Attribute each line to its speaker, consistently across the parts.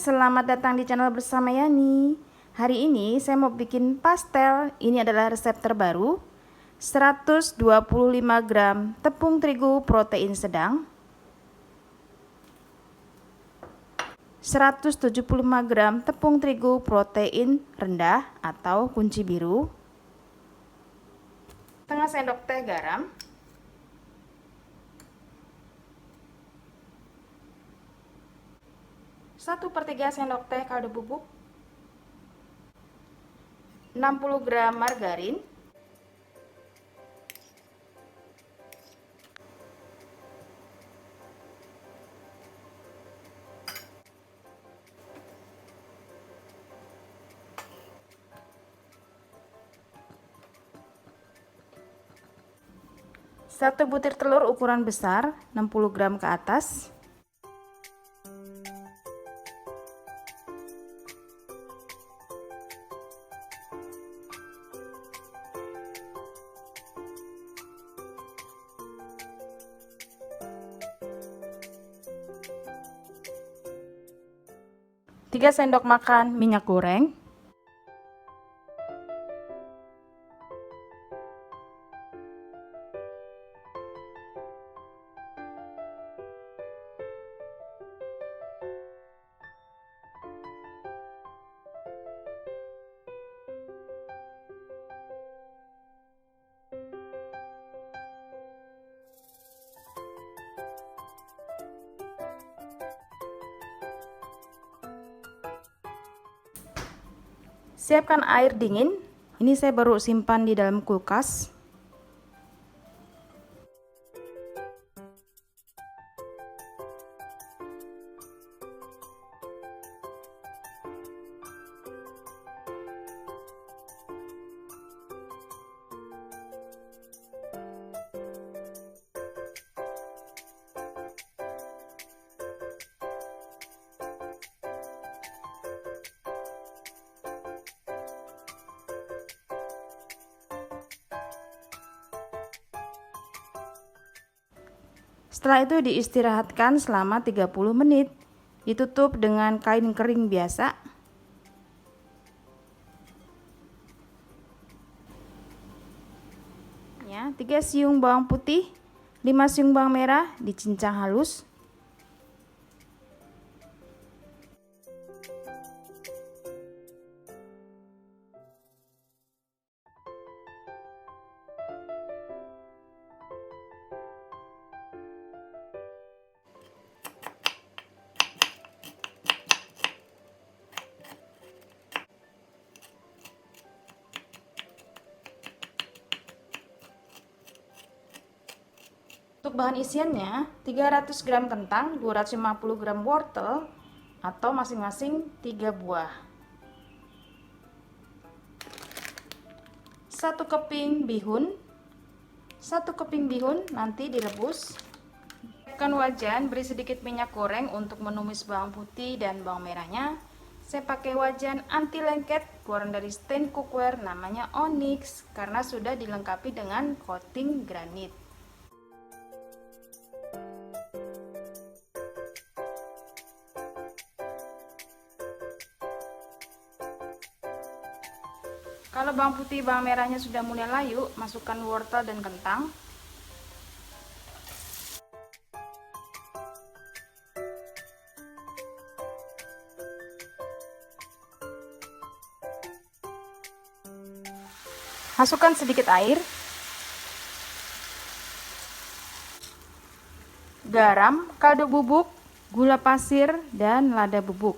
Speaker 1: selamat datang di channel bersama Yani. Hari ini saya mau bikin pastel. Ini adalah resep terbaru. 125 gram tepung terigu protein sedang, 175 gram tepung terigu protein rendah atau kunci biru, setengah sendok teh garam, 1/3 sendok teh kaldu bubuk, 60 gram margarin, satu butir telur ukuran besar 60 gram ke atas, tiga sendok makan minyak goreng, siapkan air dingin. Ini saya baru simpan di dalam kulkas. Setelah itu diistirahatkan selama 30 menit. Ditutup dengan kain kering biasa. Ya, 3 siung bawang putih, 5 siung bawang merah dicincang halus. Untuk bahan isiannya, 300 gram kentang, 250 gram wortel atau masing-masing 3 buah. 1 keping bihun. 1 keping bihun nanti direbus. Siapkan wajan, beri sedikit minyak goreng untuk menumis bawang putih dan bawang merahnya. Saya pakai wajan anti lengket keluaran dari stain cookware namanya Onyx karena sudah dilengkapi dengan coating granit. Kalau bawang putih bawang merahnya sudah mulai layu, masukkan wortel dan kentang. Masukkan sedikit air, garam, kaldu bubuk, gula pasir, dan lada bubuk.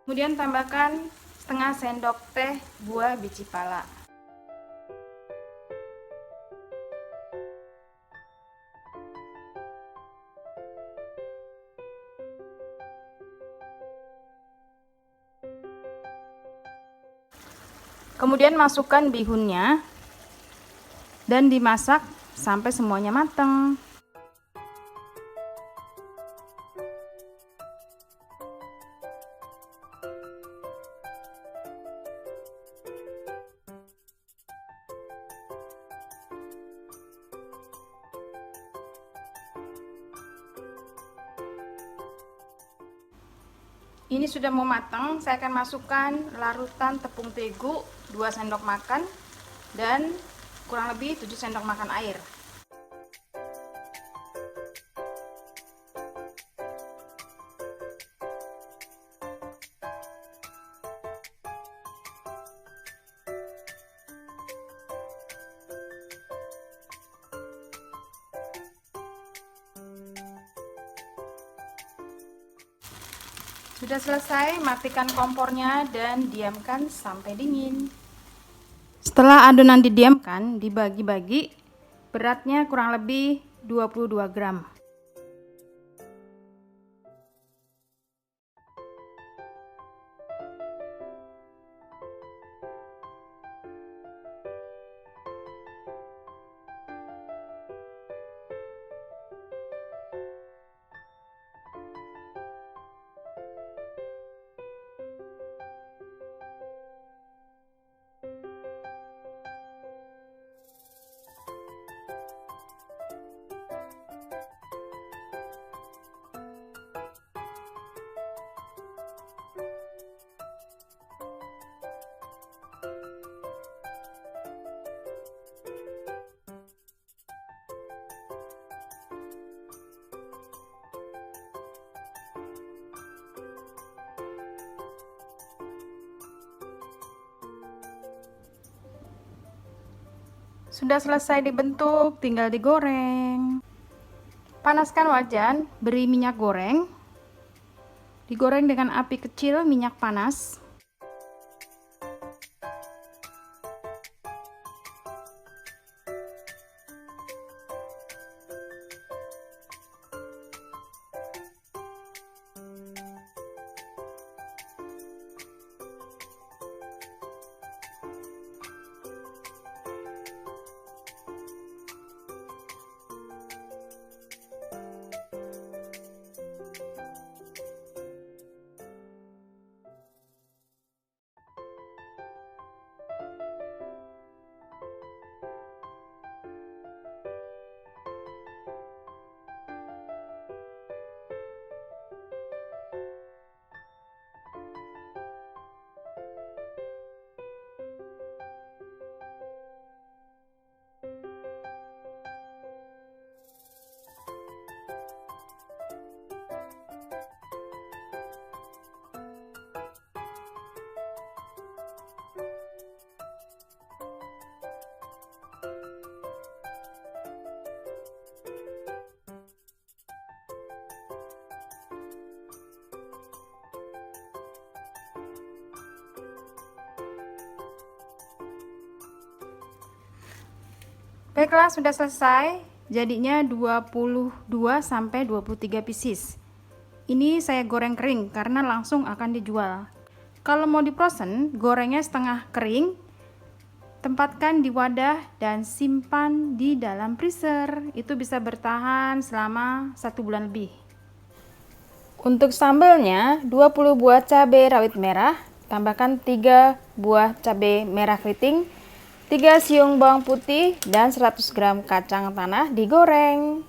Speaker 1: Kemudian tambahkan setengah sendok teh buah biji pala. Kemudian masukkan bihunnya dan dimasak sampai semuanya matang. Ini sudah mau matang, saya akan masukkan larutan tepung terigu 2 sendok makan dan kurang lebih 7 sendok makan air. Sudah selesai, matikan kompornya dan diamkan sampai dingin. Setelah adonan didiamkan, dibagi-bagi, beratnya kurang lebih 22 gram. Sudah selesai dibentuk, tinggal digoreng. Panaskan wajan, beri minyak goreng. Digoreng dengan api kecil, minyak panas. Baiklah, sudah selesai. Jadinya 22-23 pieces. Ini saya goreng kering karena langsung akan dijual. Kalau mau diprosen, gorengnya setengah kering. Tempatkan di wadah dan simpan di dalam freezer. Itu bisa bertahan selama 1 bulan lebih. Untuk sambalnya, 20 buah cabai rawit merah, tambahkan 3 buah cabai merah keriting, 3 siung bawang putih, dan 100 gram kacang tanah digoreng.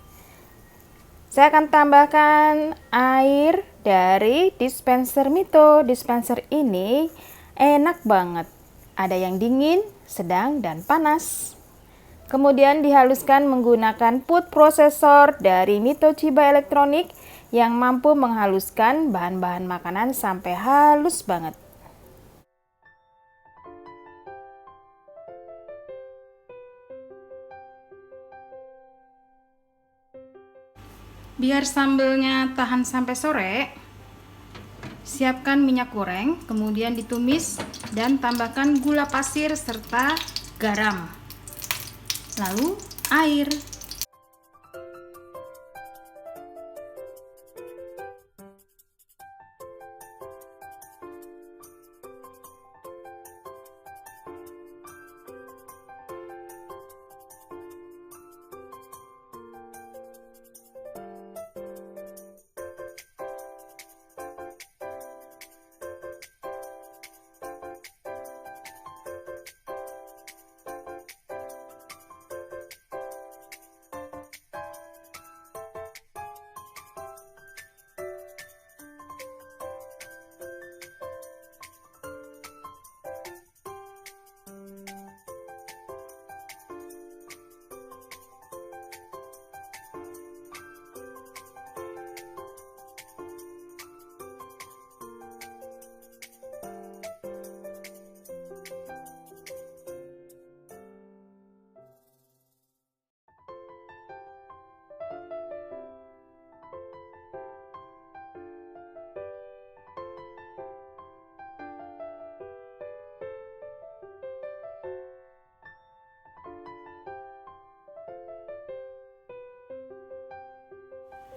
Speaker 1: Saya akan tambahkan air dari dispenser Mito. Dispenser ini enak banget. Ada yang dingin, sedang, dan panas. Kemudian dihaluskan menggunakan food processor dari Mito Chiba Elektronik yang mampu menghaluskan bahan-bahan makanan sampai halus banget. Biar sambelnya tahan sampai sore, siapkan minyak goreng, kemudian ditumis dan tambahkan gula pasir serta garam. Lalu air.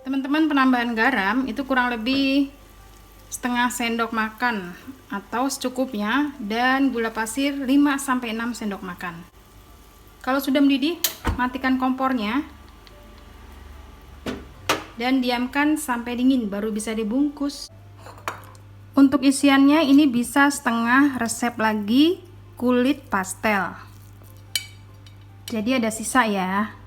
Speaker 1: Teman-teman, penambahan garam itu kurang lebih setengah sendok makan atau secukupnya, dan gula pasir 5-6 sendok makan. Kalau sudah mendidih, matikan kompornya dan diamkan sampai dingin baru bisa dibungkus. Untuk isiannya ini bisa setengah resep lagi kulit pastel. Jadi ada sisa ya.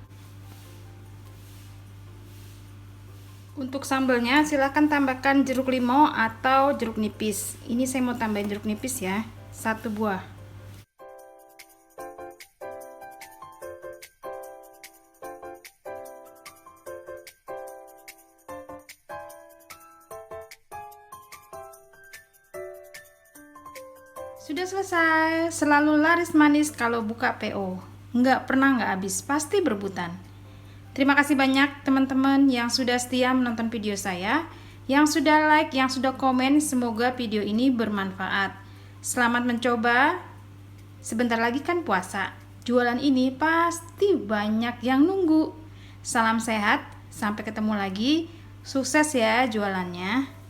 Speaker 1: Untuk sambelnya silahkan tambahkan jeruk limau atau jeruk nipis. Ini saya mau tambahin jeruk nipis ya, 1 buah. Sudah selesai. Selalu laris manis kalau buka PO. Nggak pernah nggak habis, pasti berebutan. Terima kasih banyak teman-teman yang sudah setia menonton video saya, yang sudah like, yang sudah komen. Semoga video ini bermanfaat. Selamat mencoba. Sebentar lagi kan puasa. Jualan ini pasti banyak yang nunggu. Salam sehat, sampai ketemu lagi. Sukses ya jualannya.